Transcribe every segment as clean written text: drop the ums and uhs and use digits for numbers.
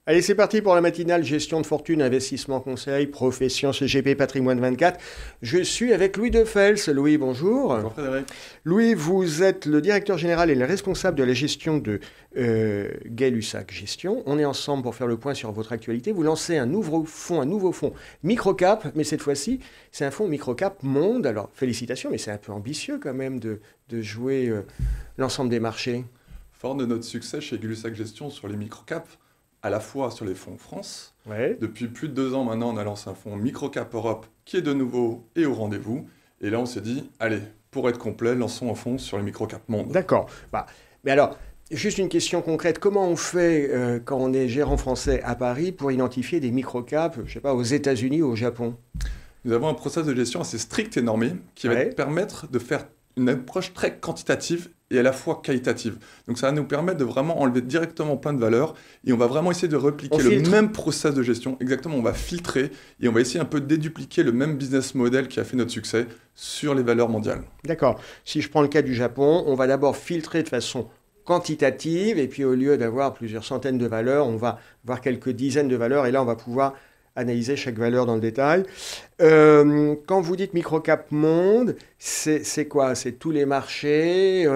Allez, c'est parti pour la matinale gestion de fortune, investissement conseil, profession CGP Patrimoine 24. Je suis avec Louis Defels. Louis, bonjour. Bonjour Frédéric. Louis, vous êtes le directeur général et le responsable de la gestion de Gay-Lussac Gestion. On est ensemble pour faire le point sur votre actualité. Vous lancez un nouveau fonds microcap, mais cette fois-ci, c'est un fonds microcap monde. Alors, félicitations, mais c'est un peu ambitieux quand même de jouer l'ensemble des marchés. Fort de notre succès chez Gay-Lussac Gestion sur les microcaps, à la fois sur les fonds France. Ouais. Depuis plus de 2 ans maintenant, on a lancé un fonds Microcap Europe qui est de nouveau et au rendez-vous. Et là, on s'est dit, allez, pour être complet, lançons un fonds sur les microcap monde. D'accord. Mais alors, juste une question concrète. Comment on fait quand on est gérant français à Paris pour identifier des microcaps, je sais pas, aux États-Unis ou au Japon? Nous avons un process de gestion assez strict et normé qui va permettre de faire une approche très quantitative et à la fois qualitative. Donc ça va nous permettre de vraiment enlever directement plein de valeurs et on va vraiment essayer de répliquer le même process de gestion. Exactement, on va filtrer et on va essayer un peu de dédupliquer le même business model qui a fait notre succès sur les valeurs mondiales. D'accord. Si je prends le cas du Japon, on va d'abord filtrer de façon quantitative et puis au lieu d'avoir plusieurs centaines de valeurs, on va voir quelques dizaines de valeurs et là on va pouvoir analyser chaque valeur dans le détail. Quand vous dites microcap monde, c'est quoi? C'est tous les marchés,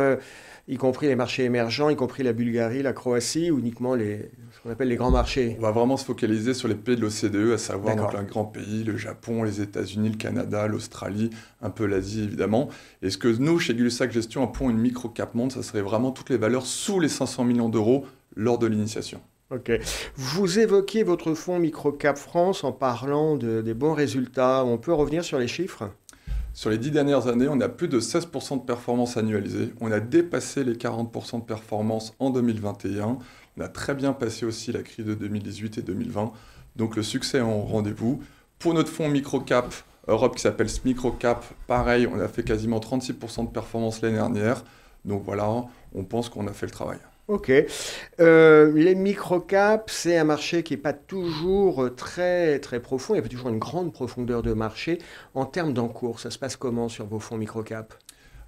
y compris les marchés émergents, y compris la Bulgarie, la Croatie, ou uniquement ce qu'on appelle les grands marchés? On va vraiment se focaliser sur les pays de l'OCDE, à savoir donc un grand pays, le Japon, les États-Unis, le Canada, l'Australie, un peu l'Asie évidemment. Et ce que nous, chez Gay-Lussac Gestion, appelons une microcap monde, ça serait vraiment toutes les valeurs sous les 500 millions d'euros lors de l'initiation. Ok. Vous évoquez votre fonds Microcap France en parlant des bons résultats. On peut revenir sur les chiffres? Sur les 10 dernières années, on a plus de 16% de performance annualisée. On a dépassé les 40% de performance en 2021. On a très bien passé aussi la crise de 2018 et 2020. Donc le succès est en rendez-vous. Pour notre fonds Microcap Europe qui s'appelle Microcap, pareil, on a fait quasiment 36% de performance l'année dernière. Donc voilà, on pense qu'on a fait le travail. Ok. Les microcaps, c'est un marché qui n'est pas toujours très, très profond. Il y a pas toujours une grande profondeur de marché. En termes d'encours, ça se passe comment sur vos fonds microcap?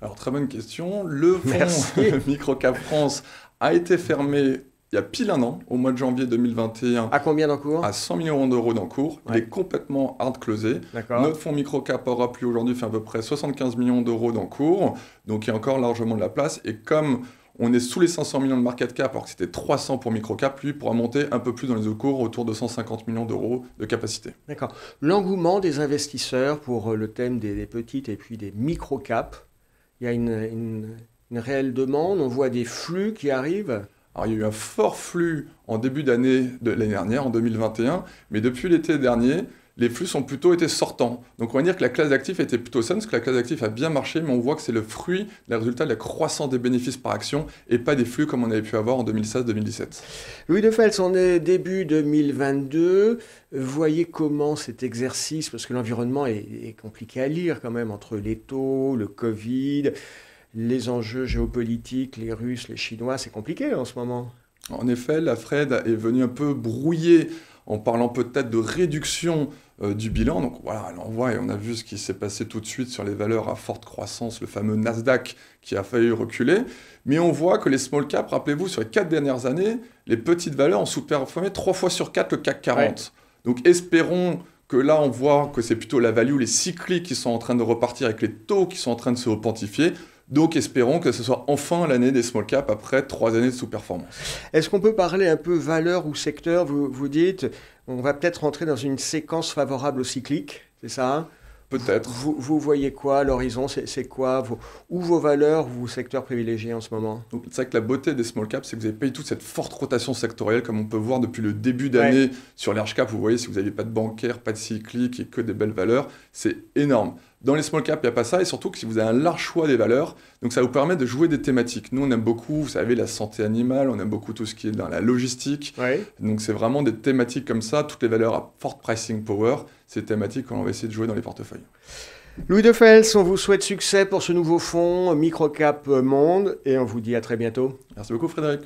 Alors, très bonne question. Le fonds Microcap France a été fermé il y a pile un an, au mois de janvier 2021. À combien d'encours? À 100 millions d'euros d'encours. Ouais. Il est complètement hard closé. Notre fonds Microcap Europe, lui, aujourd'hui, fait à peu près 75 millions d'euros d'encours. Donc, il y a encore largement de la place. Et comme on est sous les 500 millions de market cap, alors que c'était 300 pour Microcap, lui pourra monter un peu plus dans les encours, autour de 150 millions d'euros de capacité. D'accord. L'engouement des investisseurs pour le thème des petites et puis des microcaps, il y a une réelle demande, on voit des flux qui arrivent. Alors, il y a eu un fort flux en début d'année de l'année dernière, en 2021, mais depuis l'été dernier, les flux ont plutôt été sortants. Donc on va dire que la classe d'actifs était plutôt saine, parce que la classe d'actifs a bien marché, mais on voit que c'est le fruit, le résultat de la croissance des bénéfices par action, et pas des flux comme on avait pu avoir en 2016-2017. Louis Defels, on est début 2022. Voyez comment cet exercice, parce que l'environnement est compliqué à lire quand même, entre les taux, le Covid, les enjeux géopolitiques, les Russes, les Chinois, c'est compliqué en ce moment. En effet, la Fed est venue un peu brouiller en parlant peut-être de réduction du bilan. Donc voilà, elle envoie et on a vu ce qui s'est passé tout de suite sur les valeurs à forte croissance, le fameux Nasdaq qui a failli reculer. Mais on voit que les small caps, rappelez-vous, sur les 4 dernières années, les petites valeurs ont sous-performé 3 fois sur 4 le CAC 40. Ouais. Donc espérons que là, on voit que c'est plutôt la value, les cycliques qui sont en train de repartir avec les taux qui sont en train de se repentifier. Donc espérons que ce soit enfin l'année des small caps après 3 années de sous-performance. Est-ce qu'on peut parler un peu valeur ou secteur? Vous dites, on va peut-être rentrer dans une séquence favorable au cyclique, c'est ça? Peut-être. Vous voyez quoi? L'horizon, c'est quoi? Où vos valeurs, vos secteurs privilégiés en ce moment? C'est vrai que la beauté des small caps, c'est que vous n'avez pas eu toute cette forte rotation sectorielle comme on peut voir depuis le début d'année sur large cap. Vous voyez, si vous n'avez pas de bancaire, pas de cyclique et que des belles valeurs, c'est énorme. Dans les small caps, il n'y a pas ça, et surtout que si vous avez un large choix des valeurs, donc ça vous permet de jouer des thématiques. Nous, on aime beaucoup, vous savez, la santé animale, on aime beaucoup tout ce qui est dans la logistique. Donc c'est vraiment des thématiques comme ça, toutes les valeurs à forte pricing power, c'est thématiques qu'on va essayer de jouer dans les portefeuilles. Louis Defels, on vous souhaite succès pour ce nouveau fonds Microcap Monde, et on vous dit à très bientôt. Merci beaucoup Frédéric.